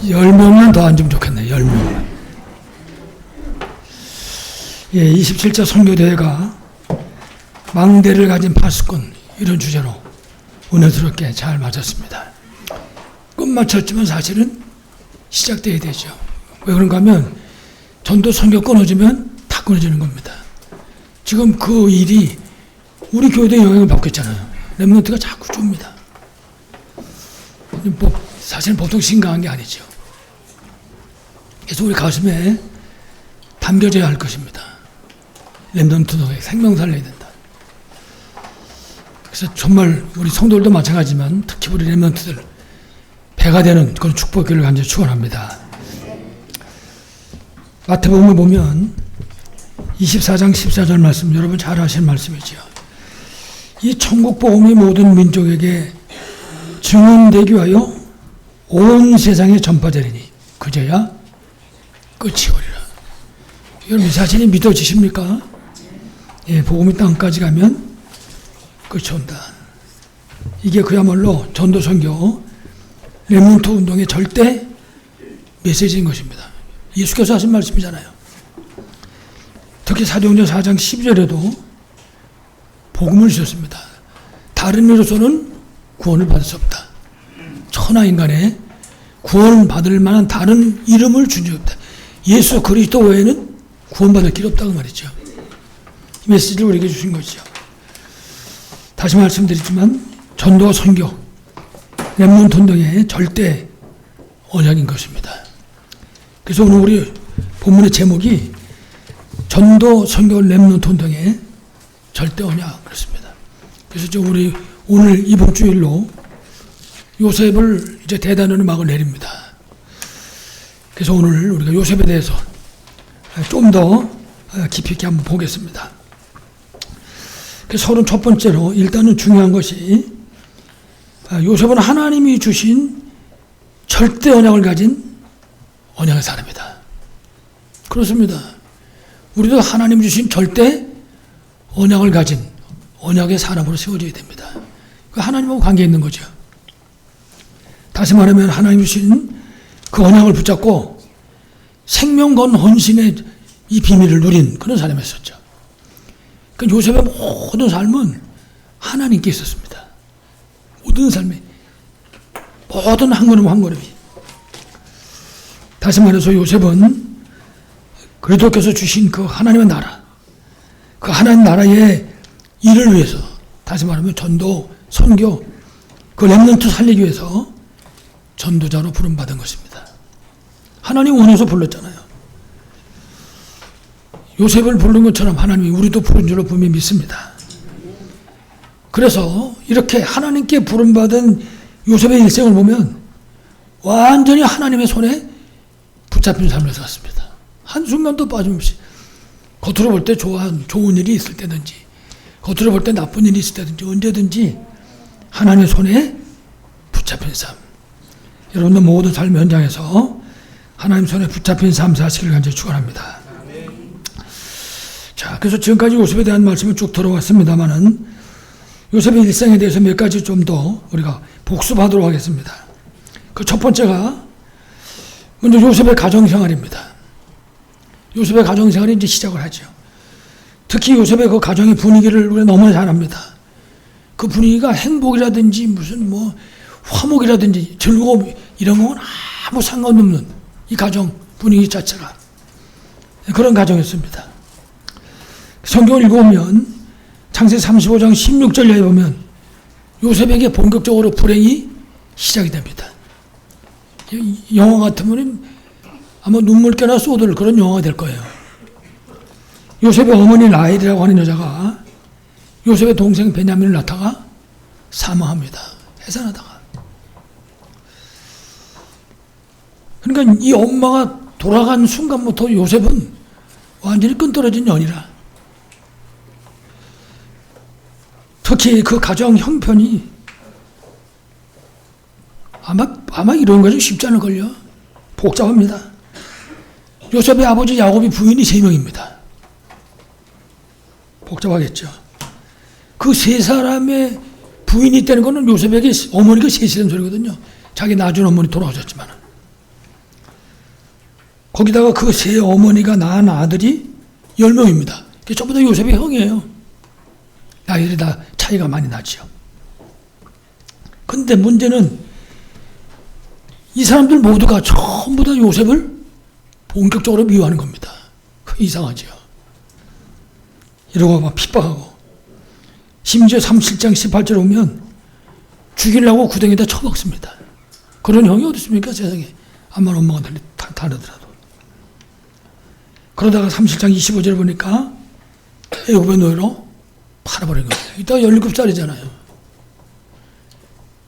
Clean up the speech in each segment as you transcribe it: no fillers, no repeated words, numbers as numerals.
10명만 더 앉으면 좋겠네요. 10명만. 예, 27차 선교대회가 망대를 가진 파수꾼, 이런 주제로 은혜스럽게 잘 맞았습니다. 끝마쳤지만 사실은 시작돼야 되죠. 왜 그런가 하면 전도 선교 끊어지면 다 끊어지는 겁니다. 지금 그 일이 우리 교회도 영향을 받고 있잖아요. 렘넌트가 자꾸 줍니다. 사실은 보통 심각한 게 아니죠. 그래서 우리 가슴에 담겨져야 할 것입니다. 렘넌트의 생명 살려야 된다. 그래서 정말 우리 성도들도 마찬가지지만 특히 우리 렘넌트들 배가 되는 그런 축복기를 간절히 축원합니다. 마태복음을 보면 24장 14절 말씀, 여러분 잘 아시는 말씀이죠. 이 천국 복음이 모든 민족에게 증언되기 위하여 온 세상에 전파되리니 그제야 끝이 오리라. 여러분 이 사실이 믿어지십니까? 예, 복음이 땅까지 가면 끝이 온다. 이게 그야말로 전도 선교 렘넌트 운동의 절대 메시지인 것입니다. 예수께서 하신 말씀이잖아요. 특히 사도행전 4장 12절에도 복음을 주셨습니다. 다른 이로서는 구원을 받을 수 없다. 천하 인간의 구원을 받을 만한 다른 이름을 준 적이 없다. 예수 그리스도 외에는 구원받을 길이 없다고 말이죠. 이 메시지를 우리에게 주신 것이죠. 다시 말씀드리지만 전도와 선교, 렘넌트 운동의 절대 언약인 것입니다. 그래서 오늘 우리 본문의 제목이 전도, 선교, 렘넌트 운동의 절대 언약 그렇습니다. 그래서 우리 오늘 이번 주일로 요셉을 이제 대단한 음악을 내립니다. 그래서 오늘 우리가 요셉에 대해서 좀 더 깊이 있게 한번 보겠습니다. 그래서 31번째로 일단은 중요한 것이 요셉은 하나님이 주신 절대 언약을 가진 언약의 사람이다. 그렇습니다. 우리도 하나님 주신 절대 언약을 가진 언약의 사람으로 세워져야 됩니다. 하나님하고 관계 있는 거죠. 다시 말하면 하나님 주신 그 언약을 붙잡고 생명 건 헌신의 이 비밀을 누린 그런 사람이었었죠. 그러니까 요셉의 모든 삶은 하나님께 있었습니다. 모든 삶에 모든 한 걸음 한 걸음이. 다시 말해서 요셉은 그리스도께서 주신 그 하나님의 나라, 그 하나님 나라의 일을 위해서, 다시 말하면 전도, 선교, 그 렘넌트 살리기 위해서 전도자로 부름받은 것입니다. 하나님 원해서 불렀잖아요. 요셉을 부른 것처럼 하나님이 우리도 부른 줄로 분명히 믿습니다. 그래서 이렇게 하나님께 부름받은 요셉의 일생을 보면 완전히 하나님의 손에 붙잡힌 삶을 살았습니다. 한순간도 빠짐없이 겉으로 볼 때 좋은 일이 있을 때든지 겉으로 볼 때 나쁜 일이 있을 때든지 언제든지 하나님의 손에 붙잡힌 삶. 여러분들 모든 삶 현장에서 하나님 손에 붙잡힌 삶 사시기를 간절히 축원합니다. 자, 그래서 지금까지 요셉에 대한 말씀을 쭉 들어왔습니다만은 요셉의 일생에 대해서 몇 가지 좀 더 우리가 복습하도록 하겠습니다. 그 첫 번째가 먼저 요셉의 가정생활입니다. 요셉의 가정생활이 이제 시작을 하죠. 특히 요셉의 그 가정의 분위기를 우리가 너무나 잘 압니다. 그 분위기가 행복이라든지 무슨 뭐 화목이라든지 즐거움 이런 건 아무 상관없는 이 가정 분위기 자체가 그런 가정이었습니다. 성경을 읽어보면 창세기 35장 16절에 보면 요셉에게 본격적으로 불행이 시작이 됩니다. 영화 같으면 아마 눈물겨나 쏟을 그런 영화가 될 거예요. 요셉의 어머니 라헬이라고 하는 여자가 요셉의 동생 베냐민을 낳다가 사망합니다. 해산하다가. 그러니까 이 엄마가 돌아간 순간부터 요셉은 완전히 끈떨어진 년이라. 특히 그 가정 형편이 아마 이런 것이 쉽지 않을걸요. 복잡합니다. 요셉의 아버지 야곱이 부인이 3명입니다. 복잡하겠죠. 그 3사람의 부인이 있다는 것은 요셉에게 어머니가 셋이라는 소리거든요. 자기 낳아준 어머니 돌아오셨지만. 거기다가 그 세 어머니가 낳은 아들이 10명입니다. 전부 다 요셉의 형이에요. 나이들이 다 차이가 많이 나죠. 근데 문제는 이 사람들 모두가 전부 다 요셉을 본격적으로 미워하는 겁니다. 이상하죠. 이러고 막 핍박하고, 심지어 37장 18절에 보면 죽이려고 구덩이에다 쳐박습니다. 그런 형이 어디 있습니까, 세상에. 아마 엄마가 다르더라도. 그러다가 37장 25절에 보니까 애굽의 노예로 팔아버린 겁니다. 이따가 17살이잖아요.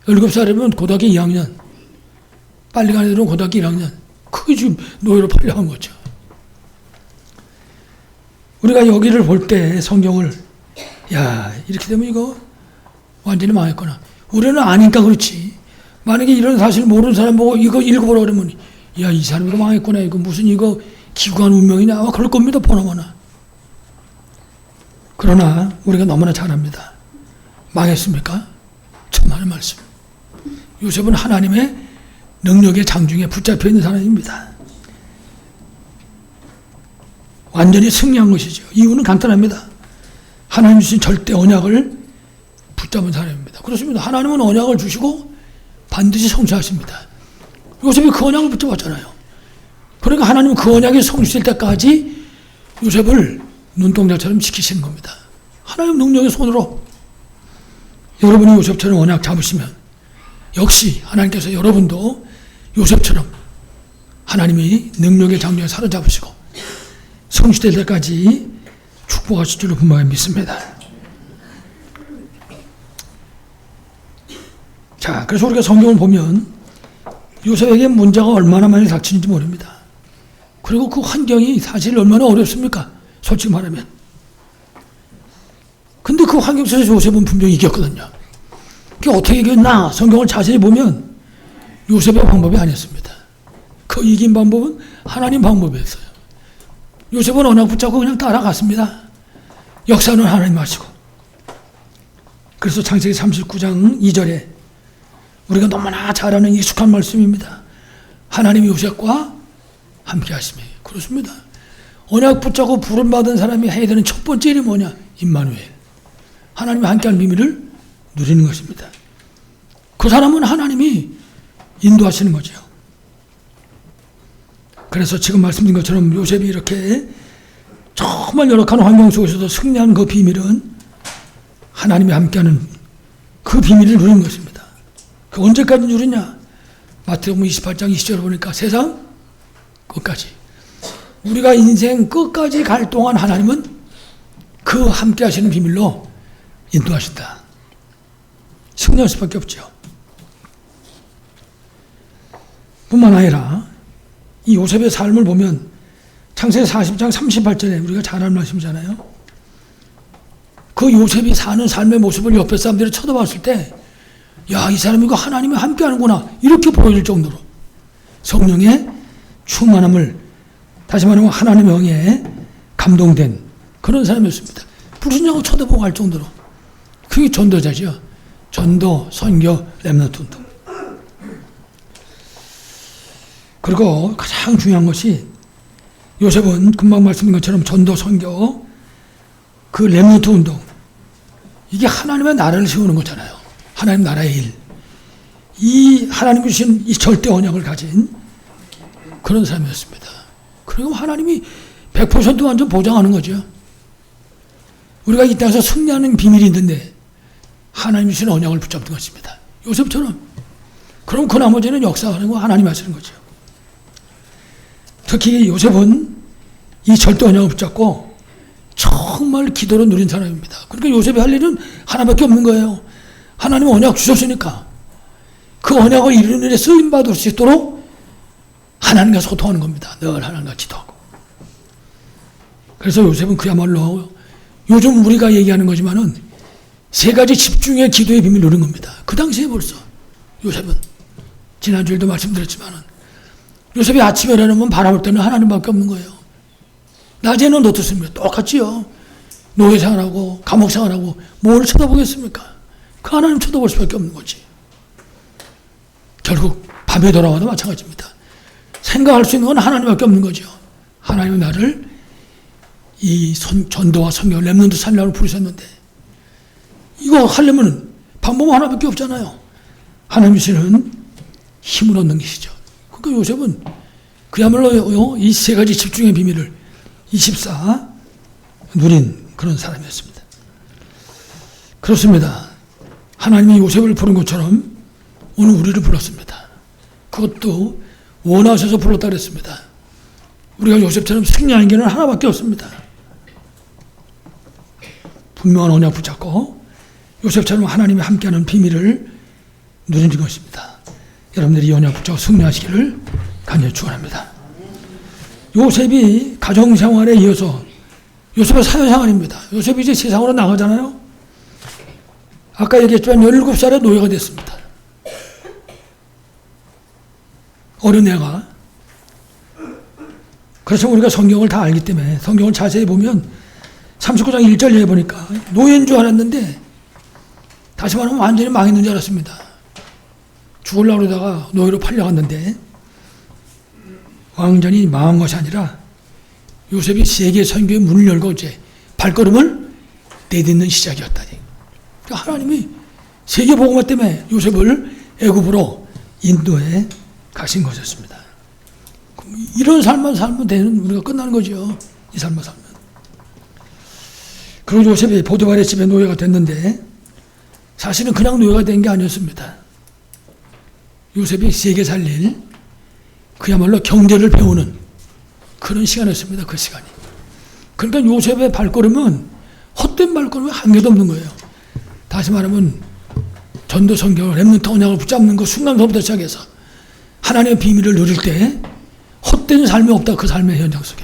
17살이면 고등학교 2학년, 빨리 가는 애들은 고등학교 1학년. 그게 지금 노예로 팔려간 거죠. 우리가 여기를 볼 때 성경을, 야, 이렇게 되면 이거 완전히 망했구나. 우리는 아니까 그렇지. 만약에 이런 사실 모르는 사람 보고 이거 읽어보라 그러면, 야, 이 사람 이거 망했구나. 이거 무슨 이거 기구한 운명이냐. 아마 그럴 겁니다. 보나마나. 그러나 우리가 너무나 잘 압니다. 망했습니까? 천만의 말씀. 요셉은 하나님의 능력의 장중에 붙잡혀 있는 사람입니다. 완전히 승리한 것이죠. 이유는 간단합니다. 하나님 주신 절대 언약을 붙잡은 사람입니다. 그렇습니다. 하나님은 언약을 주시고 반드시 성취하십니다. 요셉이 그 언약을 붙잡았잖아요. 그러니까 하나님은 그 언약이 성취될 때까지 요셉을 눈동자처럼 지키시는 겁니다. 하나님 능력의 손으로 여러분이 요셉처럼 언약 잡으시면 역시 하나님께서 여러분도 요셉처럼 하나님이 능력의 장중에 사로잡으시고 성취될 때까지 축복하실 줄로 분명히 믿습니다. 자, 그래서 우리가 성경을 보면 요셉에게 문제가 얼마나 많이 닥치는지 모릅니다. 그리고 그 환경이 사실 얼마나 어렵습니까? 솔직히 말하면. 근데 그 환경 속에서 요셉은 분명히 이겼거든요. 그게 어떻게 이겼나? 성경을 자세히 보면 요셉의 방법이 아니었습니다. 그 이긴 방법은 하나님 방법이었어요. 요셉은 언약 붙잡고 그냥 따라갔습니다. 역사는 하나님 하시고. 그래서 창세기 39장 2절에 우리가 너무나 잘 아는 익숙한 말씀입니다. 하나님이 요셉과 함께 하심이에요. 그렇습니다. 언약 붙잡고 부름받은 사람이 해야 되는 첫 번째 일이 뭐냐? 임마누엘. 하나님이 함께하는 비밀을 누리는 것입니다. 그 사람은 하나님이 인도하시는 거죠. 그래서 지금 말씀드린 것처럼 요셉이 이렇게 정말 열악한 환경 속에서도 승리한 그 비밀은 하나님이 함께하는 그 비밀을 누리는 것입니다. 그 언제까지 누리냐? 마태복음 28장 20절을 보니까 세상 끝까지. 우리가 인생 끝까지 갈 동안 하나님은 그 함께 하시는 비밀로 인도하신다. 승리할 수밖에 없죠. 뿐만 아니라 이 요셉의 삶을 보면 창세기 40장 38절에 우리가 잘 아는 말씀이잖아요. 그 요셉이 사는 삶의 모습을 옆에 사람들이 쳐다봤을 때 야, 이 사람이 이거 하나님이 함께 하는구나 이렇게 보여질 정도로 성령의 충만함을, 다시 말하면 하나님의 영에 감동된 그런 사람이었습니다. 불신자고 쳐다보고 할 정도로. 그게 전도자죠. 전도, 선교, 렘넌트 운동. 그리고 가장 중요한 것이 요셉은 금방 말씀드린 것처럼 전도, 선교, 그 렘넌트 운동, 이게 하나님의 나라를 세우는 거잖아요. 하나님 나라의 일. 이 하나님 주신 이 절대 언약을 가진 그런 사람이었습니다. 그리고 하나님이 100% 완전 보장하는 거죠. 우리가 이 땅에서 승리하는 비밀이 있는데 하나님 주신 언약을 붙잡는 것입니다. 요셉처럼. 그럼 그 나머지는 역사하고 하나님이 하시는 거죠. 특히 요셉은 이 절대 언약을 붙잡고 정말 기도로 누린 사람입니다. 그러니까 요셉이 할 일은 하나밖에 없는 거예요. 하나님 언약 주셨으니까 그 언약을 이루는 일에 쓰임받을 수 있도록 하나님과 소통하는 겁니다. 늘 하나님과 기도하고. 그래서 요셉은 그야말로 요즘 우리가 얘기하는 거지만은 세 가지 집중의 기도의 비밀을 누린 겁니다. 그 당시에 벌써 요셉은, 지난주에도 말씀드렸지만은 요셉이 아침에 일어나면 바라볼 때는 하나님밖에 없는 거예요. 낮에는 어떻습니까? 똑같지요. 노예 생활하고 감옥 생활하고 뭘 쳐다보겠습니까? 그 하나님 쳐다볼 수밖에 없는 거지. 결국 밤에 돌아와도 마찬가지입니다. 생각할 수 있는 건 하나님밖에 없는 거죠. 하나님은 나를 이 전도와 성경 렘넌트 살려고 부르셨는데 이거 하려면 방법 하나밖에 없잖아요. 하나님이시는 힘을 얻는 것이죠. 그러니까 요셉은 그야말로 이 세 가지 집중의 비밀을 24 누린 그런 사람이었습니다. 그렇습니다. 하나님이 요셉을 부른 것처럼 오늘 우리를 불렀습니다. 그것도 원하셔서 불렀다 그랬습니다. 우리가 요셉처럼 승리하는 길은 하나밖에 없습니다. 분명한 언약 붙잡고 요셉처럼 하나님이 함께하는 비밀을 누리는 것입니다. 여러분들이 이 언약 붙잡고 승리하시기를 간절히 축원합니다. 요셉이 가정생활에 이어서 요셉의 사회생활입니다. 요셉이 이제 세상으로 나가잖아요. 아까 얘기했지만 17살에 노예가 됐습니다. 어린 애가. 그래서 우리가 성경을 다 알기 때문에 성경을 자세히 보면 39장 1절에 보니까 노예인 줄 알았는데 다시 말하면 완전히 망했는 줄 알았습니다. 죽으려고 그러다가 노예로 팔려갔는데 완전히 망한 것이 아니라 요셉이 세계 선교의 문을 열고 이제 발걸음을 내딛는 시작이었다니. 그러니까 하나님이 세계 복음화 때문에 요셉을 애굽으로 인도에 가신 것이었습니다. 이런 삶만 살면 되는 우리가 끝나는 거죠. 이 삶만 살면. 그리고 요셉이 보디발의 집에 노예가 됐는데 사실은 그냥 노예가 된 게 아니었습니다. 요셉이 세계 살릴 그야말로 경제를 배우는 그런 시간이었습니다. 그 시간이. 그러니까 요셉의 발걸음은 헛된 발걸음이 한 개도 없는 거예요. 다시 말하면 전도 성경 렘넌트 언약을 붙잡는 그 순간부터 시작해서 하나님의 비밀을 누릴 때 헛된 삶이 없다. 그 삶의 현장 속에.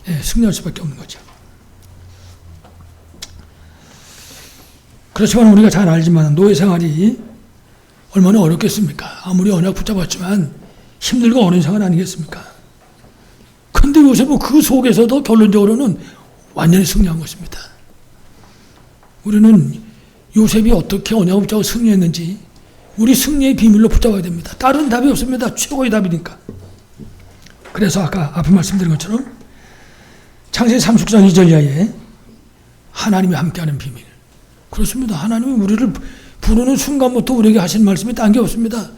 예, 승리할 수밖에 없는 거죠. 그렇지만 우리가 잘 알지만 노예 생활이 얼마나 어렵겠습니까? 아무리 언약 붙잡았지만 힘들고 어려운 생활 아니겠습니까? 근데 요셉은 그 속에서도 결론적으로는 완전히 승리한 것입니다. 우리는 요셉이 어떻게 언약을 붙잡고 승리했는지 우리 승리의 비밀로 붙잡아야 됩니다. 다른 답이 없습니다. 최고의 답이니까. 그래서 아까 앞에 말씀드린 것처럼 창세기 39장 2절 이하에 하나님이 함께하는 비밀. 그렇습니다. 하나님이 우리를 부르는 순간부터 우리에게 하신 말씀이 딴 게 없습니다.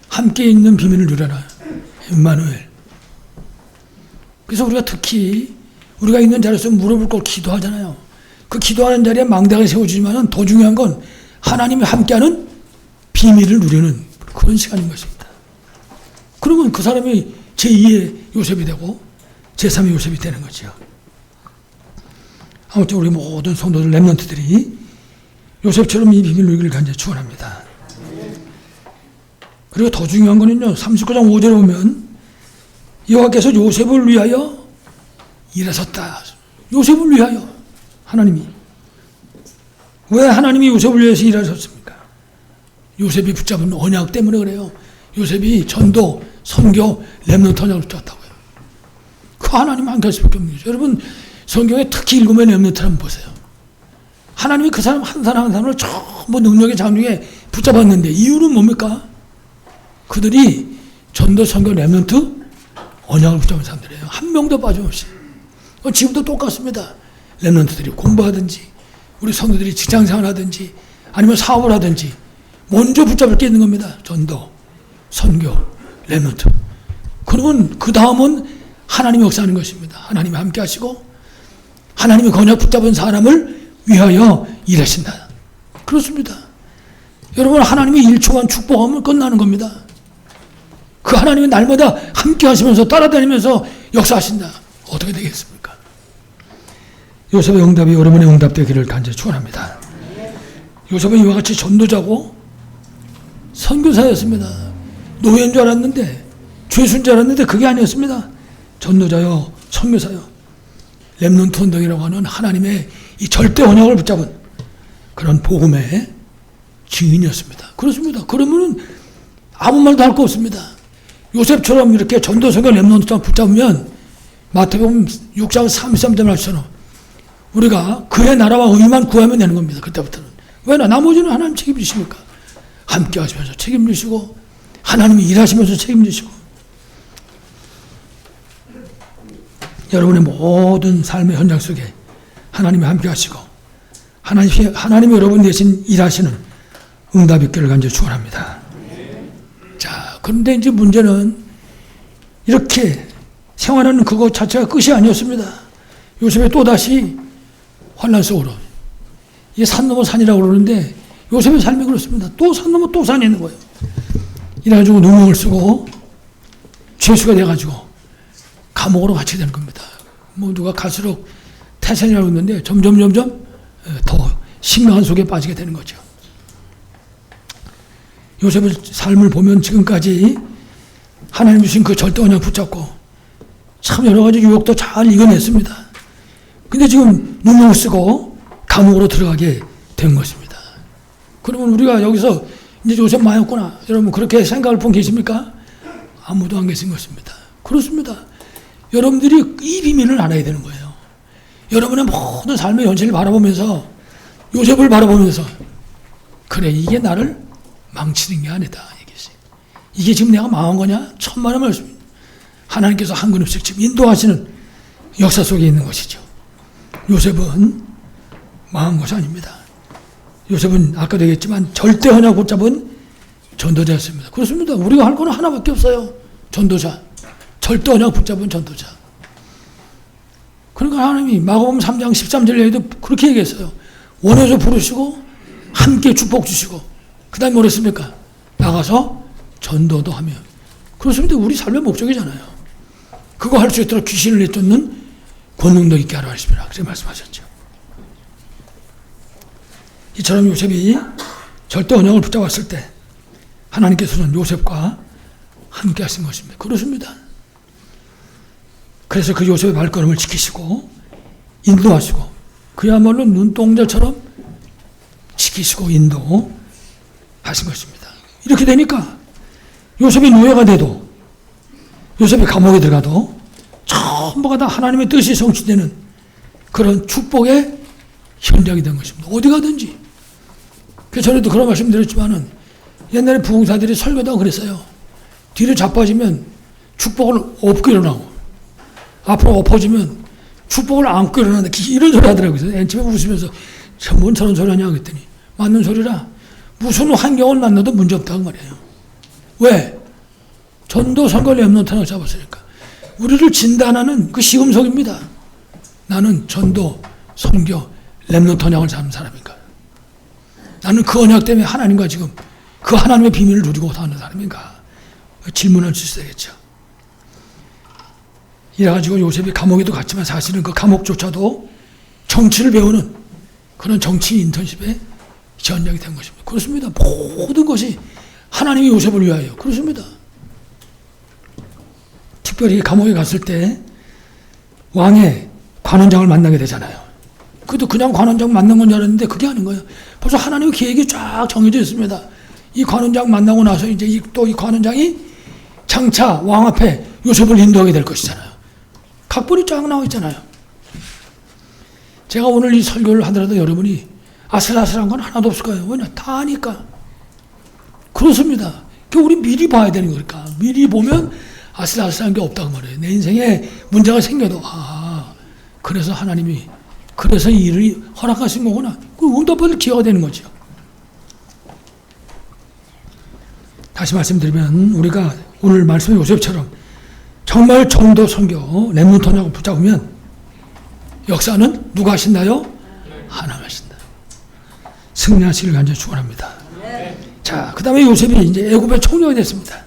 함께 있는 비밀을 누려라. 임마누엘. 그래서 우리가 특히 우리가 있는 자리에서 무릎을 꿇고 기도하잖아요. 그 기도하는 자리에 망대가 세워지지만 더 중요한 건 하나님이 함께하는 비밀을 누리는 그런 시간인 것입니다. 그러면 그 사람이 제2의 요셉이 되고 제3의 요셉이 되는 거죠. 아무튼 우리 모든 성도들 렘넌트들이 요셉처럼 이 비밀을 누리기를 간절히 축원합니다. 그리고 더 중요한 거는요. 39장 5절에 보면 여호와께서 요셉을 위하여 일하셨다. 요셉을 위하여 하나님이. 왜 하나님이 요셉을 위해서 일하셨습니까? 요셉이 붙잡은 언약 때문에 그래요. 요셉이 전도, 선교, 렘넌트 언약을 붙잡았다고요. 그 하나님 함께할 수밖에 없는 거죠. 여러분 성경에 특히 읽으면 렘넌트를 한번 보세요. 하나님이 그 사람 한 사람 한 사람을 전부 능력의 장중에 붙잡았는데 이유는 뭡니까? 그들이 전도, 선교, 렘넌트 언약을 붙잡은 사람들이에요. 한 명도 빠짐없이. 지금도 똑같습니다. 렘넌트들이 공부하든지 우리 성도들이 직장생활 하든지 아니면 사업을 하든지 먼저 붙잡을 게 있는 겁니다. 전도, 선교, 렘넌트. 그러면 그 다음은 하나님이 역사하는 것입니다. 하나님이 함께 하시고 하나님이 언약 붙잡은 사람을 위하여 일하신다. 그렇습니다. 여러분 하나님이 1초만 축복하면 끝나는 겁니다. 그 하나님이 날마다 함께 하시면서 따라다니면서 역사하신다. 어떻게 되겠습니까? 요셉의 응답이 여러분의 응답되기를 간절히 축원합니다. 요셉은 이와 같이 전도자고 선교사였습니다. 노예인 줄 알았는데 죄수인 줄 알았는데 그게 아니었습니다. 전도자요 선교사요 렘넌트 운동이라고 하는 하나님의 이 절대 언약을 붙잡은 그런 복음의 증인이었습니다. 그렇습니다. 그러면 아무 말도 할 거 없습니다. 요셉처럼 이렇게 전도, 선교, 렘넌트를 붙잡으면 마태복음 6장 33절 말씀처럼 우리가 그의 나라와 의만 구하면 되는 겁니다. 그때부터는. 왜냐? 나머지는 하나님 책임지십니까? 함께 하시면서 책임지시고 하나님이 일하시면서 책임지시고 여러분의 모든 삶의 현장 속에 하나님이 함께 하시고 하나님이 여러분 대신 일하시는 응답 있기를 간절히 축원합니다. 자, 그런데 이제 문제는 이렇게 생활하는 그것 자체가 끝이 아니었습니다. 요셉이 또다시 환난 속으로, 이게 산 넘어 산이라고 그러는데 요셉의 삶이 그렇습니다. 또 산 넘어 또 산이 있는 거예요. 이래가지고 누명을 쓰고 죄수가 돼가지고 감옥으로 갇히게 되는 겁니다. 뭐 누가 갈수록 태산이라고 했는데 점점 더 심각한 속에 빠지게 되는 거죠. 요셉의 삶을 보면 지금까지 하나님 주신 그 절대 언약 붙잡고 참 여러 가지 유혹도 잘 이겨냈습니다. 근데 지금 누명을 쓰고 감옥으로 들어가게 된 것입니다. 그러면 우리가 여기서 이제 요셉 망했구나, 여러분 그렇게 생각할 분 계십니까? 아무도 안 계신 것입니다. 그렇습니다. 여러분들이 이 비밀을 알아야 되는 거예요. 여러분의 모든 삶의 현실을 바라보면서, 요셉을 바라보면서, 그래, 이게 나를 망치는 게 아니다. 이게 지금 내가 망한 거냐? 천만의 말씀입니다. 하나님께서 한 걸음씩 지금 인도하시는 역사 속에 있는 것이죠. 요셉은 망한 것이 아닙니다. 요셉은 아까도 얘기했지만 절대 언약 붙잡은 전도자였습니다. 그렇습니다. 우리가 할 거는 하나밖에 없어요. 전도자. 절대 언약 붙잡은 전도자. 그러니까 하나님이 마가복음 3장 13절에도 그렇게 얘기했어요. 원해서 부르시고 함께 축복 주시고 그 다음에 뭐라 했습니까? 나가서 전도도 하며. 그렇습니다. 우리 삶의 목적이잖아요. 그거 할 수 있도록 귀신을 내쫓는 권능도 있게 하라 하십니다. 그렇게 말씀하셨죠. 이처럼 요셉이 절대 언약을 붙잡았을 때 하나님께서는 요셉과 함께 하신 것입니다. 그렇습니다. 그래서 그 요셉의 발걸음을 지키시고 인도하시고 그야말로 눈동자처럼 지키시고 인도하신 것입니다. 이렇게 되니까 요셉이 노예가 돼도, 요셉이 감옥에 들어가도 전부가 다 하나님의 뜻이 성취되는 그런 축복의 현장이 된 것입니다. 어디 가든지. 그래서 전에도 그런 말씀 드렸지만은 옛날에 부흥사들이 설교다가 그랬어요. 뒤로 자빠지면 축복을 업고 일어나고 앞으로 엎어지면 축복을 안고 일어난다. 이런 소리 하더라고요. 엔침에 웃으면서 뭔 저런 소리 하냐 그랬더니 맞는 소리라. 무슨 환경을 만나도 문제없다고 말이에요. 왜? 전도 선거 렘넌트를 잡았으니까. 우리를 진단하는 그 시금석입니다. 나는 전도, 선교, 렘넌트 언약을 잡는 사람인가? 나는 그 언약 때문에 하나님과 지금 그 하나님의 비밀을 누리고 사는 사람인가? 질문할 수 있어야겠죠. 이래가지고 요셉이 감옥에도 갔지만 사실은 그 감옥조차도 정치를 배우는 그런 정치 인턴십의 현장이 된 것입니다. 그렇습니다. 모든 것이 하나님이 요셉을 위하여. 그렇습니다. 특별히 감옥에 갔을 때 왕의 관원장을 만나게 되잖아요. 그것도 그냥 관원장 만난 건 줄 알았는데 그게 아닌 거예요. 벌써 하나님의 계획이 쫙 정해져 있습니다. 이 관원장 만나고 나서 이제 또 이 관원장이 장차 왕 앞에 요셉을 인도하게 될 것이잖아요. 각본이 쫙 나와 있잖아요. 제가 오늘 이 설교를 하더라도 여러분이 아슬아슬한 건 하나도 없을 거예요. 왜냐? 다 아니까. 그렇습니다. 우리 미리 봐야 되는 거니까. 미리 보면 아슬아슬한 게 없다고 말해요. 내 인생에 문제가 생겨도 그래서 하나님이 그래서 이 일을 허락하신 거구나. 그 응답받을 기회가 되는 거죠. 다시 말씀드리면 우리가 오늘 말씀의 요셉처럼 정말 전도 선교 렘넌트 언약을 붙잡으면 역사는 누가 하신다요? 하나님 하신다. 승리하시길 간절히 축원합니다. 자, 그 다음에 요셉이 이제 애굽의 총리가 됐습니다.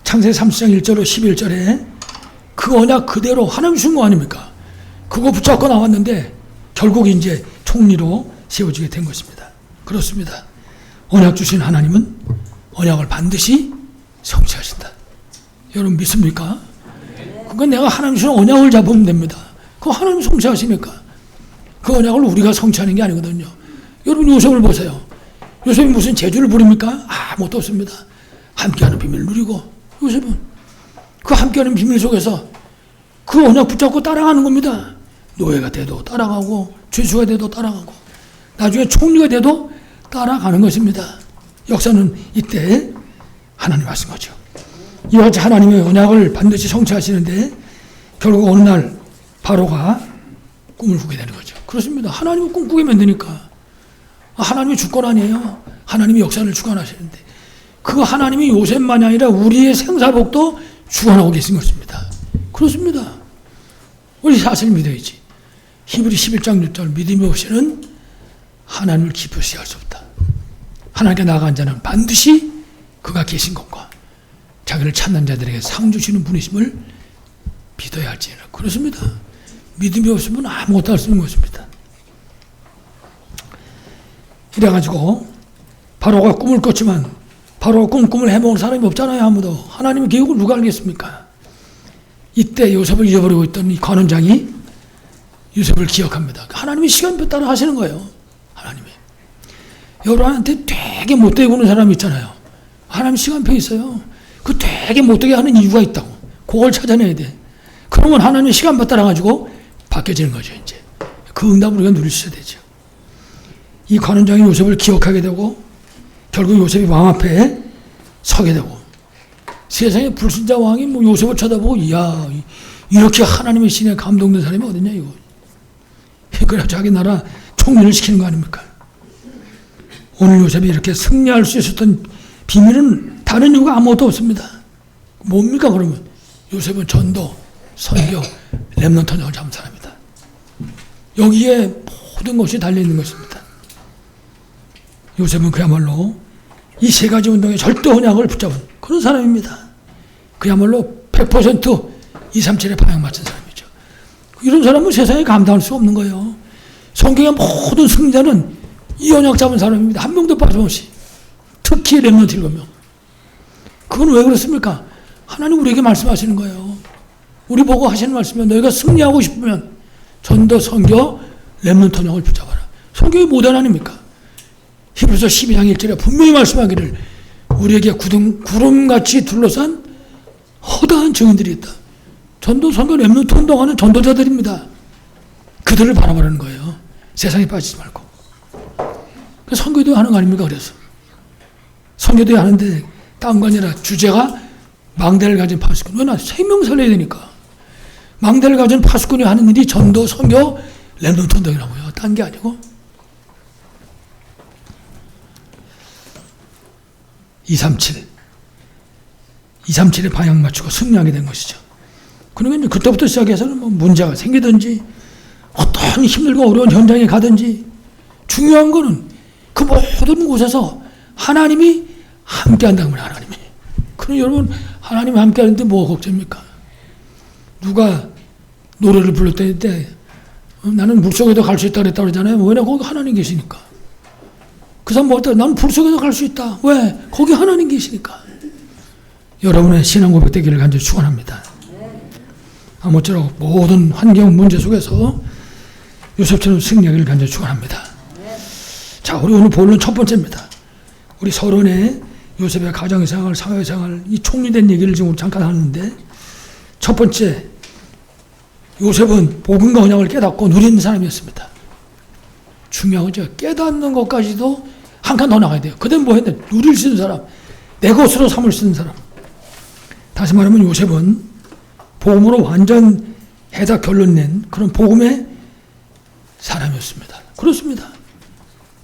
창세기 30장 1절로 11절에 그 언약 그대로 하나님 주신 거 아닙니까? 그거 붙잡고 나왔는데 결국 이제 총리로 세워지게 된 것입니다. 그렇습니다. 언약 주신 하나님은 언약을 반드시 성취하신다. 여러분 믿습니까? 그러니까 내가 하나님 주신 언약을 잡으면 됩니다. 그거 하나님 성취하시니까. 그 언약을 우리가 성취하는 게 아니거든요. 여러분 요셉을 보세요. 요셉이 무슨 재주를 부립니까? 아무것도 없습니다. 함께하는 비밀을 누리고 요셉은 그 함께하는 비밀 속에서 그 언약 붙잡고 따라가는 겁니다. 노예가 돼도 따라가고 죄수가 돼도 따라가고 나중에 총리가 돼도 따라가는 것입니다. 역사는 이때 하나님 하신 거죠. 이와 같이 하나님의 언약을 반드시 성취하시는데 결국 어느 날 바로가 꿈을 꾸게 되는 거죠. 그렇습니다. 하나님은 꿈 꾸게 만드니까. 하나님의 주권 아니에요. 하나님이 역사를 주관하시는데 그 하나님이 요셉만이 아니라 우리의 생사복도 주관하고 계신 것입니다. 그렇습니다. 우리 사실 믿어야지. 히브리 11장 6절 믿음이 없이는 하나님을 기쁘시게 할 수 없다. 하나님께 나아간 자는 반드시 그가 계신 것과 자기를 찾는 자들에게 상 주시는 분이심을 믿어야 할지니라. 그렇습니다. 믿음이 없으면 아무것도 할 수 없는 것입니다. 이래가지고 바로가 꿈을 꿨지만 바로가 꿈을 해먹은 사람이 없잖아요. 아무도. 하나님의 계획을 누가 알겠습니까? 이때 요셉을 잊어버리고 있던 이 관원장이 요셉을 기억합니다. 하나님이 시간표 따라 하시는 거예요. 하나님이. 여러분한테 되게 못되게 구는 사람이 있잖아요. 하나님 시간표 있어요. 그 되게 못되게 하는 이유가 있다고. 그걸 찾아내야 돼. 그러면 하나님의 시간표 따라가지고 바뀌어지는 거죠. 이제 그 응답을 우리가 누릴 수 있어야 되죠. 이 관원장이 요셉을 기억하게 되고 결국 요셉이 왕 앞에 서게 되고 세상에 불신자 왕이 뭐 요셉을 쳐다보고 이야 이렇게 하나님의 신에 감동된 사람이 어딨냐 이거. 그래 자기 나라 총리를 시키는 거 아닙니까? 오늘 요셉이 이렇게 승리할 수 있었던 비밀은 다른 이유가 아무것도 없습니다. 뭡니까 그러면? 요셉은 전도, 선교, 렘넌트 헌장을 잡은 사람이다. 여기에 모든 것이 달려있는 것입니다. 요셉은 그야말로 이 세 가지 운동에 절대 언약을 붙잡은 그런 사람입니다. 그야말로 100% 237에 방향 맞춘 사람이죠. 이런 사람은 세상에 감당할 수 없는 거예요. 성경의 모든 승자는 이 언약 잡은 사람입니다. 한 명도 빠짐없이. 특히 렘넌트 7명. 그건 왜 그렇습니까? 하나님 우리에게 말씀하시는 거예요. 우리 보고 하시는 말씀이면 너희가 승리하고 싶으면 전도, 선교, 렘넌트 언약을 붙잡아라. 성경이 모단 아닙니까? 히브리서 12장 1절에 분명히 말씀하기를 우리에게 구름같이 둘러싼 허다한 증인들이 있다. 전도, 선교, 렘넌트 운동하는 전도자들입니다. 그들을 바라보라는 거예요. 세상에 빠지지 말고. 선교도 하는 거 아닙니까? 그래서 선교도 하는데 딴 거 아니라 주제가 망대를 가진 파수꾼. 왜 나 생명 살려야 되니까. 망대를 가진 파수꾼이 하는 일이 전도, 선교, 렘넌트 운동이라고요. 딴 게 아니고. 237에 방향 맞추고 승리하게 된 것이죠. 그러면 그때부터 시작해서는 뭐 문제가 생기든지 어떤 힘들고 어려운 현장에 가든지 중요한 거는 그 모든 곳에서 하나님이 함께 한다는 거예요. 하나님이. 그럼 여러분 하나님이 함께 하는데 뭐가 걱정입니까? 누가 노래를 불렀을 때 나는 물속에도 갈 수 있다 그랬다 그러잖아요. 왜냐 거기 하나님 계시니까. 그 사람 뭐 나는 불속에도 갈 수 있다. 왜? 거기 하나님 계시니까. 여러분의 신앙 고백 되기를 간절히 축원합니다. 아무쪼록 모든 환경 문제 속에서 요셉처럼 승리하기를 간절히 축원합니다. 자, 우리 오늘 본론 첫 번째입니다. 우리 서론에 요셉의 가정생활, 사회생활, 이 총리된 얘기를 지금 잠깐 하는데 첫 번째, 요셉은 복음과 언약을 깨닫고 누리는 사람이었습니다. 중요한 거죠. 깨닫는 것까지도 한 칸 더 나가야 돼요. 그다음 뭐 했는데 누릴 수 있는 사람, 내 것으로 삼을 수 있는 사람. 다시 말하면 요셉은 복음으로 완전 해답 결론 낸 그런 복음의 사람이었습니다. 그렇습니다.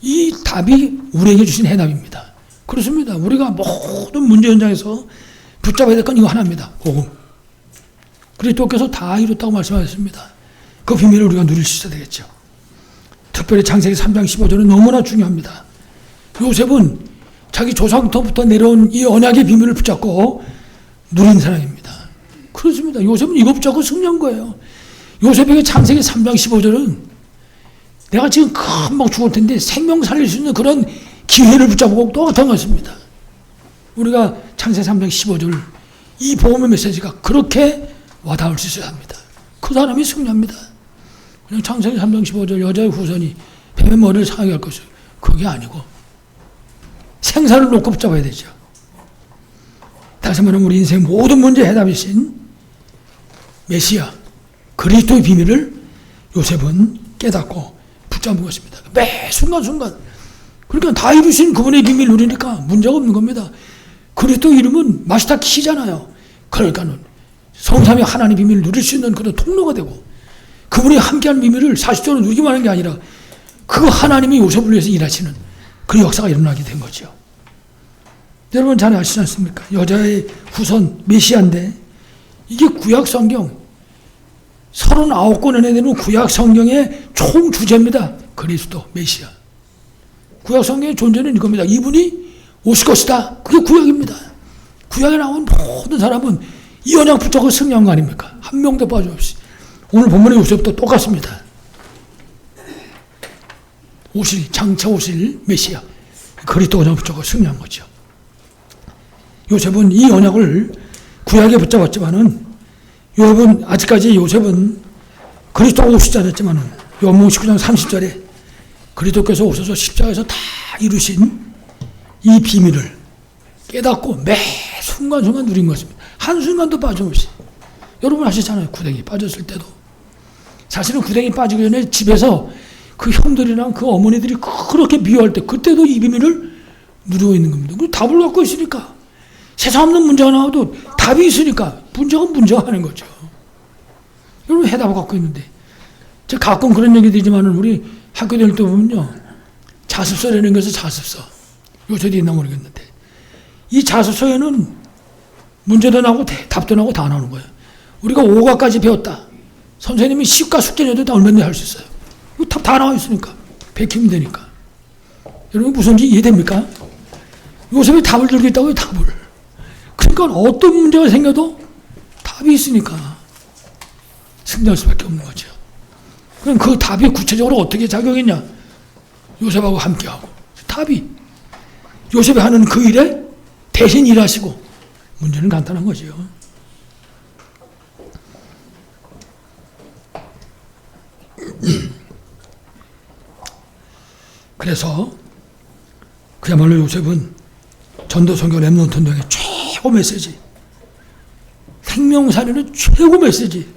이 답이 우리에게 주신 해답입니다. 그렇습니다. 우리가 모든 문제 현장에서 붙잡아야 될 건 이거 하나입니다. 복음. 그리스도께서 다 이뤘다고 말씀하셨습니다. 그 비밀을 우리가 누릴 수 있어야 되겠죠. 특별히 창세기 3장 15절은 너무나 중요합니다. 요셉은 자기 조상부터 내려온 이 언약의 비밀을 붙잡고 누린 사람입니다. 그렇습니다. 요셉은 이거 붙잡고 승리한 거예요. 요셉에게 창세기 3장 15절은 내가 지금 금방 죽을 텐데 생명 살릴 수 있는 그런 기회를 붙잡고 똑같은 것입니다. 우리가 창세기 3장 15절 이 복음의 메시지가 그렇게 와닿을 수 있어야 합니다. 그 사람이 승리합니다. 그냥 창세기 3장 15절 여자의 후손이 뱀의 머리를 상하게 할 것이요. 그게 아니고 생사를 놓고 붙잡아야 되죠. 다시 말하면 우리 인생 모든 문제의 해답이신 메시아 그리스도의 비밀을 요셉은 깨닫고 붙잡은 것입니다. 매 순간순간 그러니까 다 이루신 그분의 비밀을 누리니까 문제가 없는 겁니다. 그리스도 이름은 마스터 키잖아요. 그러니까는 성삼위 하나님 비밀을 누릴 수 있는 그런 통로가 되고, 그분이 함께하는 비밀을 사실적으로 누리기만 하는 게 아니라 그 하나님이 요셉을 위해서 일하시는 그 역사가 일어나게 된 거죠. 여러분 잘 아시지 않습니까? 여자의 후손 메시아인데, 이게 구약 성경 39권에 되는 구약 성경의 총 주제입니다. 그리스도 메시아. 구약 성경의 존재는 이겁니다. 이분이 오실 것이다. 그게 구약입니다. 구약에 나온 모든 사람은 이 언약 붙잡고 승리한 거 아닙니까? 한 명도 빠짐없이. 오늘 본문의 요셉도 똑같습니다. 장차 오실 메시아, 그리스도 언약 붙잡고 승리한 거죠. 요셉은 이 언약을 구약에 붙잡았지만은, 요셉은 아직까지 요셉은 그리스도가 오시지 않았지만은, 요한복음 19장 30절에 그리스도께서 오셔서 십자가에서 다 이루신 이 비밀을 깨닫고 매 순간순간 누린 것입니다. 한순간도 빠짐없이. 여러분 아시잖아요. 구덩이 빠졌을 때도. 사실은 구덩이 빠지기 전에 집에서 그 형들이랑 그 어머니들이 그렇게 미워할 때, 그때도 이 비밀을 누리고 있는 겁니다. 그 답을 갖고 있으니까. 세상 없는 문제가 나와도 답이 있으니까 문제가 하는 거죠. 여러분 해답을 갖고 있는데, 제가 가끔 그런 얘기 드리지만은 우리 학교 다닐 때 보면요, 자습서라는 것은 자습서, 요새도 있나 모르겠는데, 이 자습서에는 문제도 나오고 답도 나오고 다 나오는 거예요. 우리가 5과까지 배웠다. 선생님이 10과 숙제 내도 다 얼마든지 할 수 있어요. 이거 답 다 나와 있으니까. 베끼면 되니까. 여러분 무슨지 이해됩니까? 요셉이 답을 들고 있다고요, 답을. 그러니까 어떤 문제가 생겨도 답이 있으니까 승리할 수밖에 없는 거죠. 그럼 그 답이 구체적으로 어떻게 작용했냐? 요셉하고 함께하고. 답이 요셉이 하는 그 일에 대신 일하시고. 문제는 간단한 거죠. 그래서 그야말로 요셉은 전도선교 렘넌트 운동의 최고 메시지, 생명사례의 최고 메시지,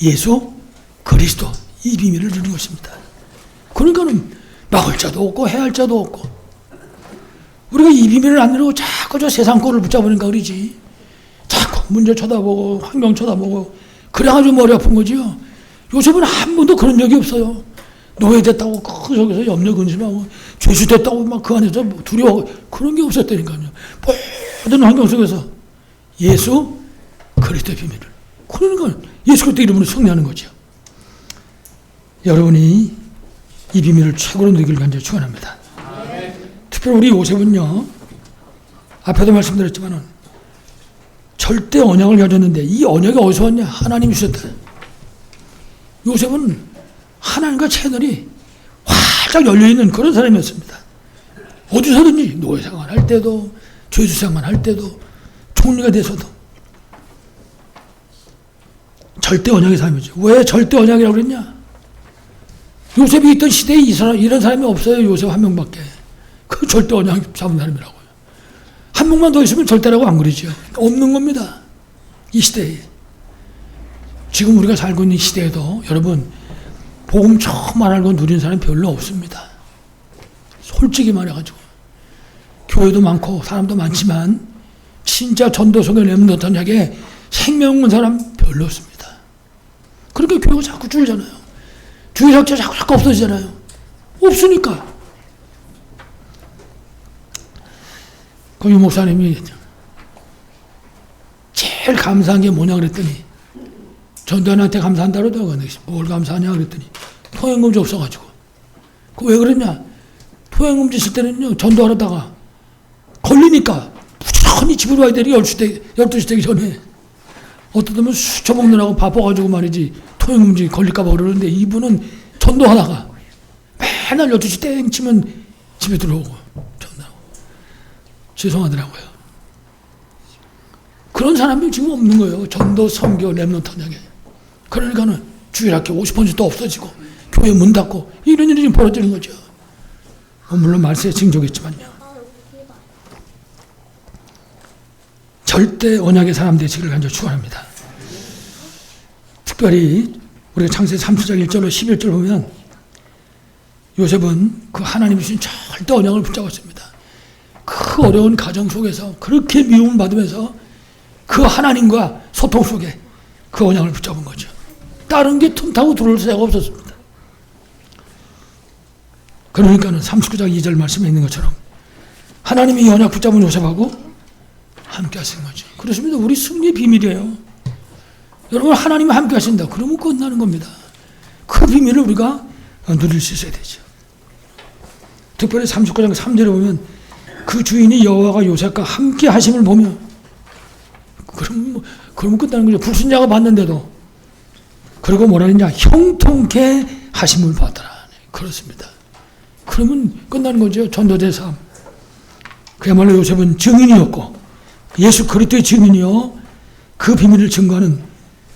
예수 그리스도, 이 비밀을 누린 것입니다. 그러니까는 막을 자도 없고 해할 자도 없고, 우리가 이 비밀을 안 누리고 자꾸 저 세상 꼴을 붙잡으니까 그러지. 자꾸 문제 쳐다보고 환경 쳐다보고 그래가지고 머리 아픈 거지요. 요셉은 한 번도 그런 적이 없어요. 노예됐다고 그 속에서 염려 근심하고, 죄수됐다고 막 그 안에서 두려워하고, 그런 게 없었다니까요. 모든 환경 속에서 예수 그리스도의 비밀을. 그러니까 예수 그리스도 이름으로 승리하는 거죠. 여러분이 이 비밀을 최고로 누리길 간절히 축원합니다. 특별히 우리 요셉은요, 앞에도 말씀드렸지만은 절대 언약을 가졌는데, 이 언약이 어디서 왔냐? 하나님이 주셨다. 요셉은 하나님과 채널이 활짝 열려있는 그런 사람이었습니다. 어디서든지 노예생활 할 때도, 죄수생활 할 때도, 총리가 돼서도 절대 언약의 삶이죠. 왜 절대 언약이라고 그랬냐? 요셉이 있던 시대에 이런 사람이 없어요. 요셉 한 명밖에. 그 절대 언약 잡은 사람이라고요. 한 명만 더 있으면 절대라고 안 그러죠. 없는 겁니다. 이 시대에. 지금 우리가 살고 있는 시대에도 여러분, 복음 처음 알고 누린 사람이 별로 없습니다. 솔직히 말해가지고. 교회도 많고 사람도 많지만 진짜 전도성의 렘넌트 언약에 생명 있는 사람 별로 없습니다. 그러니까 교회가 자꾸 줄잖아요. 주일학교 자꾸 없어지잖아요. 없으니까. 그 유 목사님이 제일 감사한 게 뭐냐 그랬더니, 전도연한테 감사한다고 하더라고요. 뭘 감사하냐 그랬더니, 통행금지 없어가지고. 그 왜 그랬냐? 통행금지 있을 때는요, 전도하다가 걸리니까 부지런히 집으로 와야 되니 12시 되기 전에. 어떠면 술 처먹느라고 바빠가지고 말이지, 통행금지 걸릴까봐 그러는데, 이분은 전도하다가 맨날 12시 땡 치면 집에 들어오고, 전도하고. 죄송하더라고요. 그런 사람이 지금 없는 거예요. 전도, 선교, 렘넌트 언약에. 그러니까는 주일학교 50%도 없어지고, 교회 문 닫고, 이런 일이 지금 벌어지는 거죠. 물론 말세에 징조겠지만요. 절대 언약의 사람 되시기를 간절히 축원합니다. 특별히 우리가 창세기 30장 1절로 11절 보면, 요셉은 그 하나님이 주신 절대 언약을 붙잡았습니다. 그 어려운 가정 속에서 그렇게 미움을 받으면서 그 하나님과 소통 속에 그 언약을 붙잡은 거죠. 다른 게 틈타고 들어올 새가 없었습니다. 그러니까는 39장 2절 말씀에 있는 것처럼 하나님이 이 언약 붙잡은 요셉하고 함께 하신 거죠. 그렇습니다. 우리 승리의 비밀이에요. 여러분, 하나님이 함께 하신다. 그러면 끝나는 겁니다. 그 비밀을 우리가 누릴 수 있어야 되죠. 특별히 39장 3절에 보면 그 주인이 여호와가 요셉과 함께 하심을 보며, 그러면 끝나는 거죠. 불순자가 봤는데도. 그리고 뭐라 했냐? 형통케 하심을 받더라. 그렇습니다. 그러면 끝나는 거죠. 전도자의 삶. 그야말로 요셉은 증인이었고 예수 그리스도의 증인이요 그 비밀을 증거하는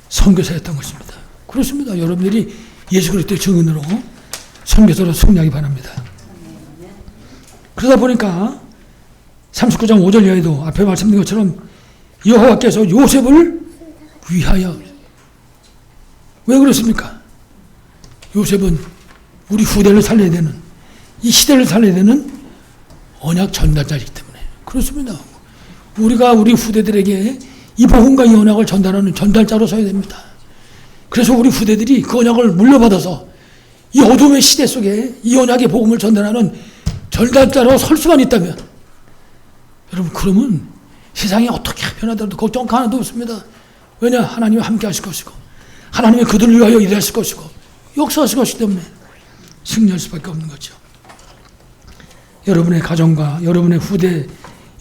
선교사였던 것입니다. 그렇습니다. 여러분들이 예수 그리스도의 증인으로 선교사로 승리하기 바랍니다. 그러다 보니까 39장 5절 이하에도 앞에 말씀드린 것처럼 여호와께서 요셉을 위하여, 왜 그렇습니까? 요셉은 우리 후대를 살려야 되는, 이 시대를 살려야 되는 언약 전달자이기 때문에 그렇습니다. 우리가 우리 후대들에게 이 복음과 이 언약을 전달하는 전달자로 서야 됩니다. 그래서 우리 후대들이 그 언약을 물려받아서 이 어둠의 시대 속에 이 언약의 복음을 전달하는 전달자로 설 수만 있다면, 여러분, 그러면 세상이 어떻게 변하더라도 걱정 하나도 없습니다. 왜냐? 하나님이 함께 하실 것이고 하나님이 그들을 위하여 일하실 것이고 역사하실 것이기 때문에 승리할 수밖에 없는 거죠. 여러분의 가정과 여러분의 후대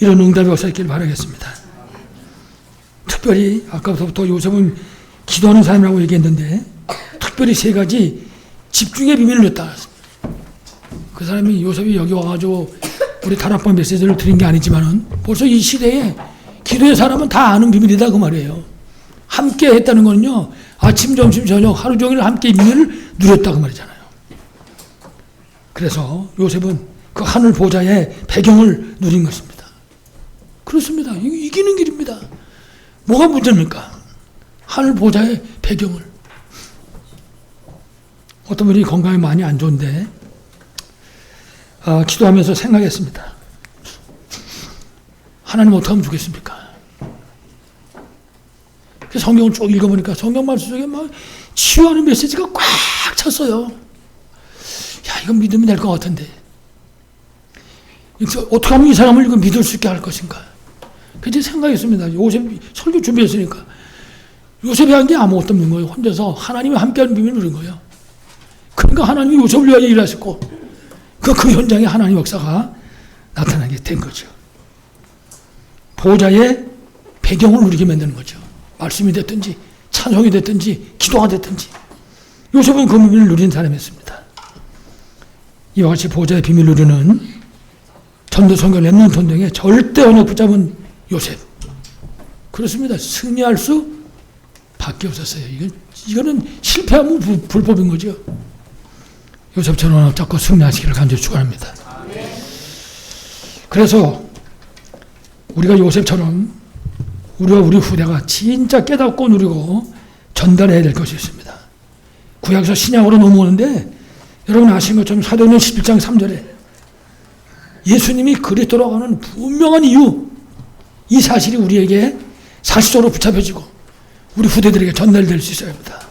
이런 응답이 없었길 바라겠습니다. 특별히 아까부터 요셉은 기도하는 사람이라고 얘기했는데 특별히 세 가지 집중의 비밀을 줬다. 그 사람이 요셉이 여기 와가지고 우리 다락방 메시지를 드린 게 아니지만은 벌써 이 시대에 기도의 사람은 다 아는 비밀이다 그 말이에요. 함께 했다는 거는요, 아침, 점심, 저녁 하루 종일 함께 비밀을 누렸다 그 말이잖아요. 그래서 요셉은 그 하늘 보좌의 배경을 누린 것입니다. 그렇습니다. 이기는 길입니다. 뭐가 문제입니까? 하늘 보좌의 배경을. 어떤 분이 건강이 많이 안 좋은데 기도하면서 생각했습니다. 하나님 어떻게 하면 좋겠습니까? 성경을 쭉 읽어보니까 성경 말씀 속에 막 치유하는 메시지가 꽉 찼어요. 야, 이건 믿으면 될 것 같은데. 어떻게 하면 이 사람을 이거 믿을 수 있게 할 것인가? 그때 생각했습니다. 요셉 설교 준비했으니까. 요셉이 한 게 아무것도 없는 거예요. 혼자서 하나님이 함께하는 비밀을 누린 거예요. 그러니까 하나님이 요셉을 위하여 일하셨고 그 현장에 하나님 역사가 나타나게 된 거죠. 보좌의 배경을 누리게 만드는 거죠. 말씀이 됐든지 찬송이 됐든지 기도가 됐든지 요셉은 그 비밀을 누린 사람이었습니다. 이와 같이 보좌의 비밀을 누리는 전도 선교 렘넌트 등의 절대 언약 붙잡은 요셉. 그렇습니다. 승리할 수 밖에 없었어요. 이거는 실패하면 불법인 거죠. 요셉처럼 언약 잡고 승리하시기를 간절히 축원합니다. 그래서 우리가 요셉처럼 우리와 우리 후대가 진짜 깨닫고 누리고 전달해야 될 것이 있습니다. 구약에서 신약으로 넘어오는데 여러분 아시는 것처럼 사도행전 11장 3절에 예수님이 그리스도로 가는 분명한 이유, 이 사실이 우리에게 사실적으로 붙잡혀지고 우리 후대들에게 전달될 수 있어야 합니다.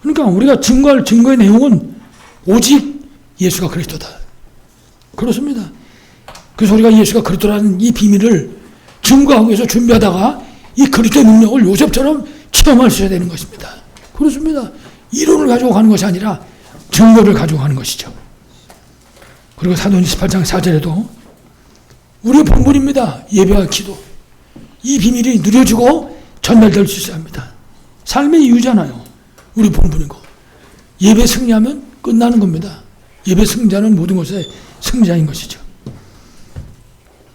그러니까 우리가 증거할 증거의 내용은 오직 예수가 그리스도다. 그렇습니다. 그래서 우리가 예수가 그리스도라는 이 비밀을 증거하기 위해서 준비하다가 이 그리스도의 능력을 요셉처럼 체험할 수 있어야 되는 것입니다. 그렇습니다. 이론을 가지고 가는 것이 아니라 증거를 가지고 가는 것이죠. 그리고 사도행전 18장 4절에도 우리의 본분입니다. 예배와 기도. 이 비밀이 누려지고 전달될 수 있어야 합니다. 삶의 이유잖아요. 우리 본분이고. 예배 승리하면 끝나는 겁니다. 예배 승자는 모든 것의 승자인 것이죠.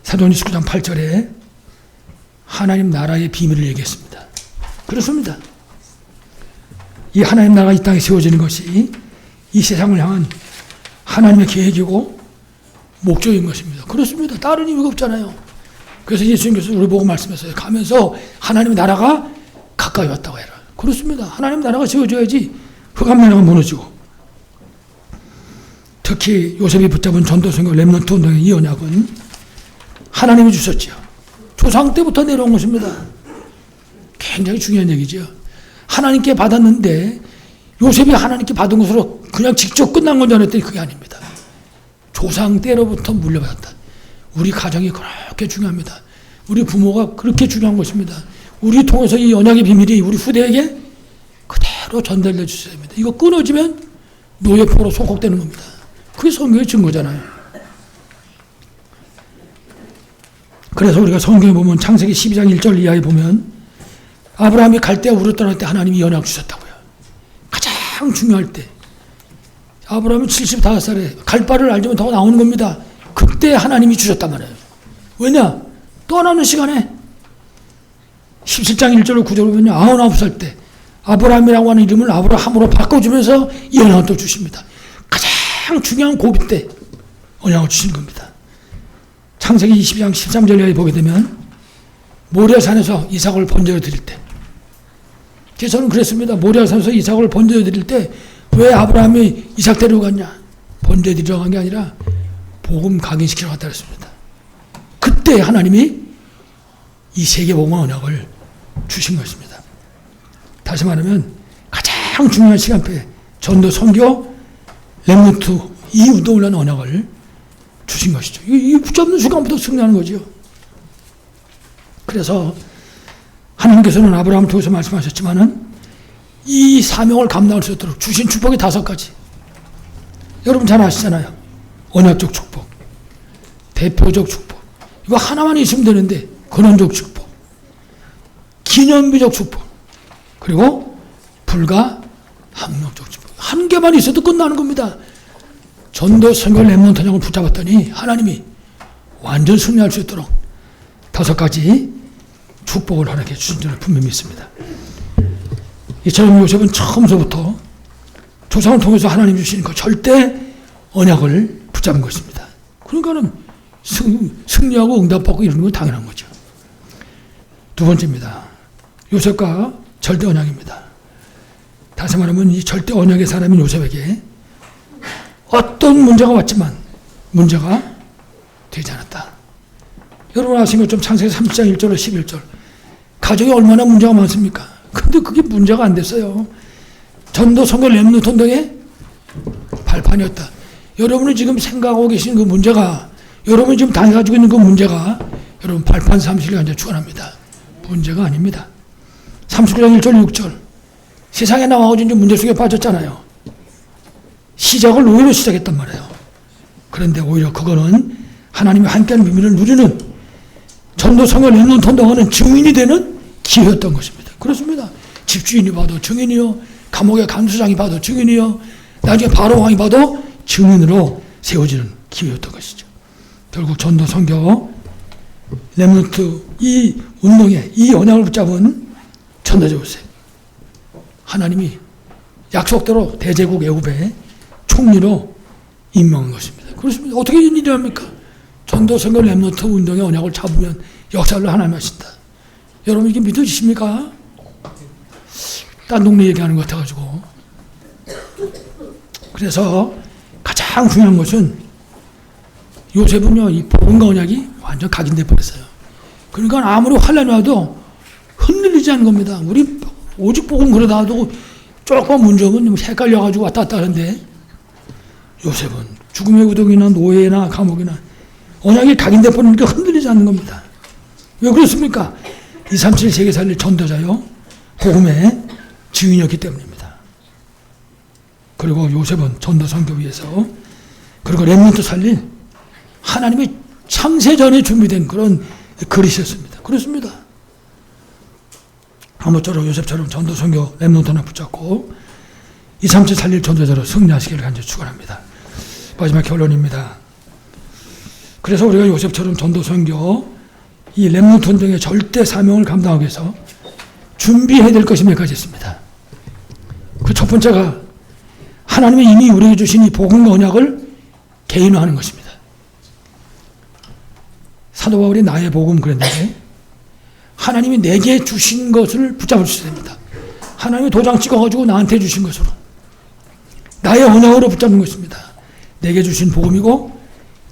사도행전 19장 8절에 하나님 나라의 비밀을 얘기했습니다. 그렇습니다. 이 하나님 나라가 이 땅에 세워지는 것이 이 세상을 향한 하나님의 계획이고 목적인 것입니다. 그렇습니다. 다른 이유가 없잖아요. 그래서 예수님께서 우리 보고 말씀하셨어요. 가면서 하나님의 나라가 가까이 왔다고 해라. 그렇습니다. 하나님 나라가 세워져야지 흑암 나라가 무너지고. 특히 요셉이 붙잡은 전도선교 렘넌트 운동의 이 언약은 하나님이 주셨죠. 조상 때부터 내려온 것입니다. 굉장히 중요한 얘기죠. 하나님께 받았는데 요셉이 하나님께 받은 것으로 그냥 직접 끝난 건 줄 알았더니 그게 아닙니다. 조상 때로부터 물려받았다. 우리 가정이 그렇게 중요합니다. 우리 부모가 그렇게 중요한 것입니다. 우리 통해서 이 언약의 비밀이 우리 후대에게 그대로 전달돼 주셔야 됩니다. 이거 끊어지면 노예포로 소속되는 겁니다. 그게 성경의 증거잖아요. 그래서 우리가 성경에 보면 창세기 12장 1절 이하에 보면 아브라함이 갈대아 우르 떠날 때 하나님이 연약 주셨다고요. 가장 중요할 때. 아브라함이 75살에 갈 바를 알지면 더 나오는 겁니다. 그때 하나님이 주셨단 말이에요. 왜냐? 떠나는 시간에 17장 1절로 9절을 보면 99살 때 아브라함이라고 하는 이름을 아브라함으로 바꿔주면서 이 언약을 또 주십니다. 가장 중요한 고비 때 언약을 주신 겁니다. 창세기 22장 13절에 보게 되면 모리아산에서 이삭을 번제로 드릴 때 저는 그랬습니다. 모리아산에서 이삭을 번제로 드릴 때 왜 아브라함이 이삭 데리고 갔냐? 번제 드리러 간 게 아니라 복음 각인시키러 갔다 그랬습니다. 그때 하나님이 이 세계복음 언약을 주신 것입니다. 다시 말하면 가장 중요한 시간표에 전도, 선교, 렘넌트 이 운동을 하는 언약을 주신 것이죠. 이 붙잡는 순간부터 승리하는 거죠. 그래서 하나님께서는 아브라함을 통해서 말씀하셨지만은 이 사명을 감당할 수 있도록 주신 축복이 5가지. 여러분 잘 아시잖아요. 언약적 축복, 대표적 축복. 이거 하나만 있으면 되는데 근원적 축복, 기념비적 축복, 그리고 불가항력적 축복. 한 개만 있어도 끝나는 겁니다. 전도, 선교, 렘넌트 언약을 붙잡았더니 하나님이 완전 승리할 수 있도록 5가지 축복을 하나님께 주신 줄을 분명히 믿습니다. 이처럼 요셉은 처음서부터 조상을 통해서 하나님 주시는 그 절대 언약을 붙잡은 것입니다. 그러니까는 승리하고 응답받고 이러는 건 당연한 거죠. 2번째입니다. 요셉과 절대 언약입니다. 다시 말하면 이 절대 언약의 사람인 요셉에게 어떤 문제가 왔지만 문제가 되지 않았다. 여러분 아시는 것처럼 창세기 30장 1절로 11절 가정에 얼마나 문제가 많습니까? 근데 그게 문제가 안 됐어요. 전도, 선교, 렘넌트 운동의 발판이었다. 여러분이 지금 생각하고 계신 그 문제가, 여러분이 지금 당해가지고 있는 그 문제가 여러분 발판 삼으시려 이제 축원합니다. 문제가 아닙니다. 39장 1절 6절 세상에 나와가지고 이제 문제 속에 빠졌잖아요. 시작을 노예로 시작했단 말이에요. 그런데 오히려 그거는 하나님이 함께하는 비밀을 누리는 전도, 선교, 렘넌트 운동하는 증인이 되는 기회였던 것입니다. 그렇습니다. 집주인이 봐도 증인이요, 감옥의 간수장이 봐도 증인이요, 나중에 바로 왕이 봐도 증인으로 세워지는 기회였던 것이죠. 결국 전도, 선교, 렘넌트 이 운동에 이 언약을 붙잡은 전도자 요셉, 하나님이 약속대로 대제국 애굽의 총리로 임명한 것입니다. 그렇습니다. 어떻게 이런 일이 합니까? 전도, 선교, 렘넌트 운동의 언약을 잡으면 역사를 하나님 하신다. 여러분 이게 믿어지십니까? 딴 동네 얘기하는 것 같아가지고. 그래서 가장 중요한 것은 요셉은요, 이 복음과 언약이 완전 각인돼 버렸어요. 그러니까 아무리 환란이 와도 흔들리지 않는 겁니다. 우리 오직 복음 그러다 놔도 조금 문제 오면 헷갈려가지고 왔다 갔다 하는데 요셉은 죽음의 우동이나 노예나 감옥이나 언약이 각인돼 버리니까 흔들리지 않는 겁니다. 왜 그렇습니까? 237 세계 살릴 전도자요, 복음의 증인이었기 때문입니다. 그리고 요셉은 전도 선교 위해서 그리고 렘넌트 살릴 하나님의 창세전에 준비된 그런 그릇이었습니다. 그렇습니다. 아무쪼록 요셉처럼 전도 선교 렘넌트 하나 붙잡고 237 살릴 전도자로 승리하시기를 간절히 축원합니다. 마지막 결론입니다. 그래서 우리가 요셉처럼 전도 선교 이 렘넌트 운동의 절대 사명을 감당하기 위해서 준비해야 될 것이 몇 가지 있습니다. 그 첫 번째가 하나님이 이미 우리에게 주신 이 복음과 언약을 개인화하는 것입니다. 사도 바울이 나의 복음 그랬는데 하나님이 내게 주신 것을 붙잡을 수 있습니다. 하나님이 도장 찍어가지고 나한테 주신 것으로 나의 언약으로 붙잡는 것입니다. 내게 주신 복음이고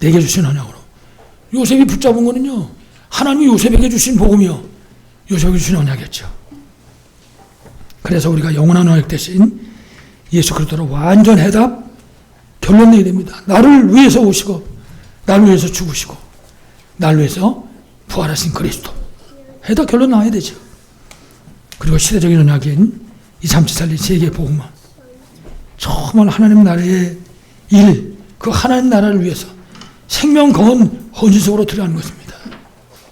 내게 주신 언약으로. 요셉이 붙잡은 거는요, 하나님이 요셉에게 주신 복음이요, 요셉에게 주신 언약이었죠. 그래서 우리가 영원한 언약 대신 예수 그리스도로 완전 해답 결론 내야 됩니다. 나를 위해서 오시고 나를 위해서 죽으시고 나를 위해서 부활하신 그리스도. 해답 결론 나와야 되죠. 그리고 시대적인 언약인 이 잠시 살린 세계 복음은 정말 하나님 나라의 일, 그 하나님 나라를 위해서 생명 건 헌신속으로 들어가는 것입니다.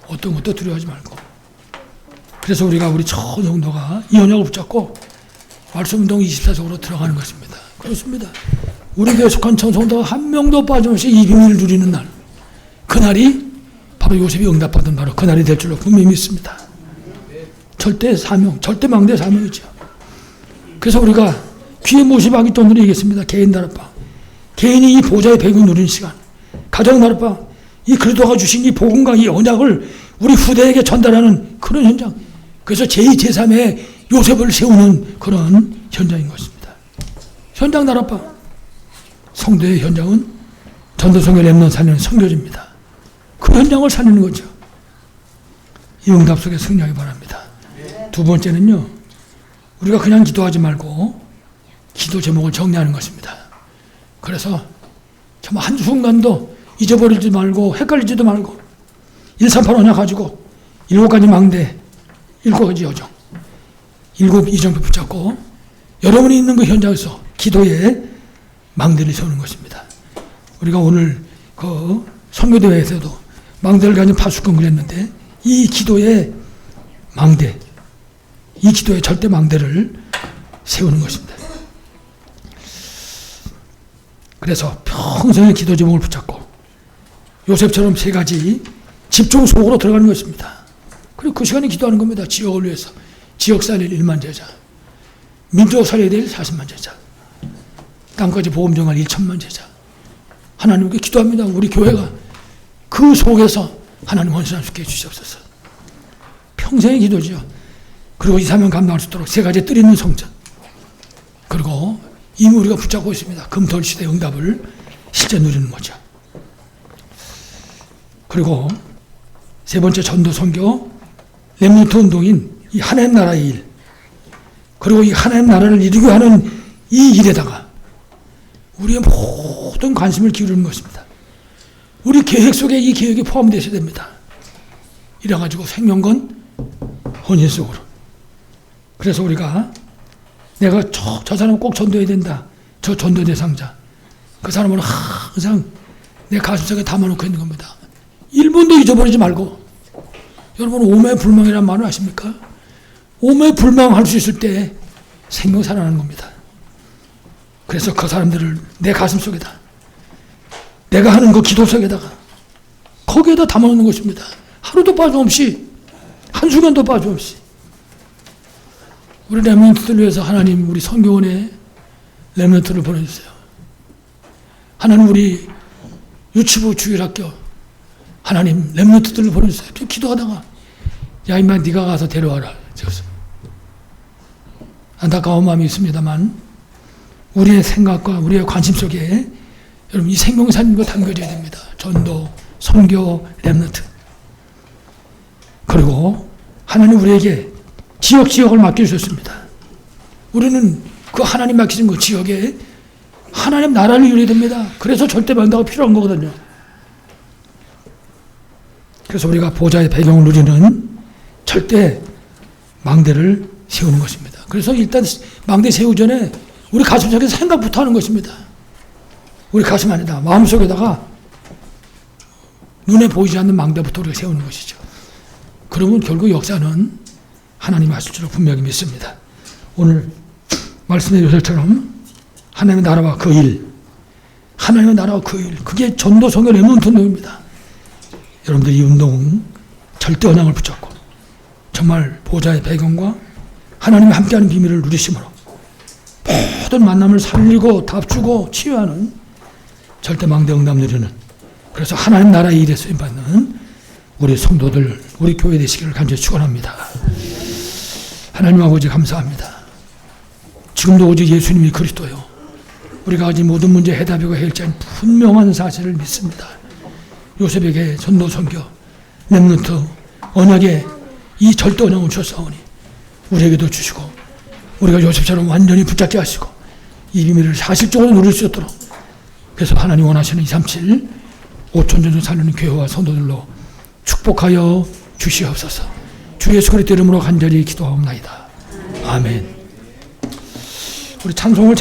어떤 것도 두려워하지 말고. 그래서 우리 전성도가 이 언약을 붙잡고 말씀운동 24속으로 들어가는 것입니다. 그렇습니다. 우리 교회 속한 전성도가 한 명도 빠짐없이 이 비밀을 누리는 날, 그날이 바로 요셉이 응답받은 바로 그날이 될 줄로 분명히 믿습니다. 절대 사명, 절대 망대 사명이죠. 그래서 우리가 귀에 모시박이 또 누리겠습니다. 개인 다락방. 개인이 이 보좌의 배경을 누리는 시간. 가정 다락방. 이 그리스도가 주신 이 복음과 이 언약을 우리 후대에게 전달하는 그런 현장. 그래서 제2, 제3의 요셉을 세우는 그런 현장인 것입니다. 현장 다락방. 성도의 현장은 전도성교 렘넌트 살리는 선교지입니다. 그 현장을 살리는 거죠. 이 응답 속에 승리하기 바랍니다. 두 번째는요, 우리가 그냥 기도하지 말고 기도 제목을 정리하는 것입니다. 그래서 정말 한순간도 잊어버리지 말고 헷갈리지도 말고 138 언약 가지고 7가지 망대, 7가지 여정, 7 이정표 붙잡고 여러분이 있는 그 현장에서 기도의 망대를 세우는 것입니다. 우리가 오늘 그 선교대회에서도 망대를 가진 파수꾼을 했는데 이 기도의 망대, 이 기도의 절대 망대를 세우는 것입니다. 그래서 평생의 기도 제목을 붙잡고 요셉처럼 3가지 집중 속으로 들어가는 것입니다. 그리고 그 시간에 기도하는 겁니다. 지역을 위해서. 지역 살릴 1만 제자, 민족 살려야 될 40만 제자, 땅까지 복음 전할 1천만 제자. 하나님께 기도합니다. 우리 교회가 그 속에서 하나님 헌신할 수 있게 해주시옵소서. 평생의 기도죠. 그리고 이 사명 감당할 수 있도록 3가지 뜰 있는 성전. 그리고 이미 우리가 붙잡고 있습니다. 금토일 시대 응답을 실제 누리는 거죠. 그리고 3번째 전도 선교 렘넌트 운동인 이 하나님 나라의 일, 그리고 이 하나님 나라를 이루게 하는 이 일에다가 우리의 모든 관심을 기울이는 것입니다. 우리 계획 속에 이 계획이 포함되어야 됩니다. 이래가지고 생명건 헌신 속으로. 그래서 우리가 내가 저 사람 꼭 전도해야 된다. 저 전도 대상자. 그 사람은 항상 내 가슴속에 담아놓고 있는 겁니다. 1분도 잊어버리지 말고. 여러분 오매불망이라는 말을 아십니까? 오매불망할 수 있을 때 생명 살아나는 겁니다. 그래서 그 사람들을 내 가슴속에다, 내가 하는 그 기도 속에다가 거기에다 담아놓는 것입니다. 하루도 빠짐없이, 한순간도 빠짐없이. 우리 렘넌트들 위해서 하나님 우리 선교원에 렘넌트를 보내주세요. 하나님 우리 유치부 주일학교 하나님 렘넌트들을 보내주세요. 기도하다가 야 임마 네가 가서 데려와라. 안타까운 마음이 있습니다만 우리의 생각과 우리의 관심 속에 여러분 이 생명 살림과 담겨져야 됩니다. 전도, 선교, 렘넌트. 그리고 하나님 우리에게 지역을 맡겨주셨습니다. 우리는 그 하나님 맡기신 그 지역에 하나님 나라를 이루어야 됩니다. 그래서 절대 망대가 필요한 거거든요. 그래서 우리가 보좌의 배경을 누리는 절대 망대를 세우는 것입니다. 그래서 일단 망대 세우기 전에 우리 가슴 속에서 생각부터 하는 것입니다. 우리 가슴 안에다 마음속에다가 눈에 보이지 않는 망대부터 우리가 세우는 것이죠. 그러면 결국 역사는 하나님 하실 줄로 분명히 믿습니다. 오늘 말씀의 요셉처럼 하나님의 나라와 그 일, 하나님의 나라와 그 일, 그게 전도 선교 렘넌트 운동입니다. 여러분들 이 운동 절대 언약을 붙잡고 정말 보좌의 배경과 하나님이 함께하는 비밀을 누리심으로 모든 만남을 살리고 답주고 치유하는 절대 망대 응답 누리는, 그래서 하나님 나라의 일에 쓰임받는 우리 성도들, 우리 교회 되시기를 간절히 축원합니다. 하나님 아버지 감사합니다. 지금도 오직 예수님이 그리스도요, 우리가 가진 모든 문제 해답이고 해결자인 분명한 사실을 믿습니다. 요셉에게 전도 선교 렘넌트 언약에 이 절대 언약을 주셨사오니 우리에게도 주시고 우리가 요셉처럼 완전히 붙잡게 하시고 이 비밀을 사실적으로 누릴 수 있도록, 그래서 하나님 원하시는 237 5천전을 살리는 교회와 성도들로 축복하여 주시옵소서. 주 예수 그리스도 이름으로 간절히 기도하옵나이다. 아멘. 우리 찬송을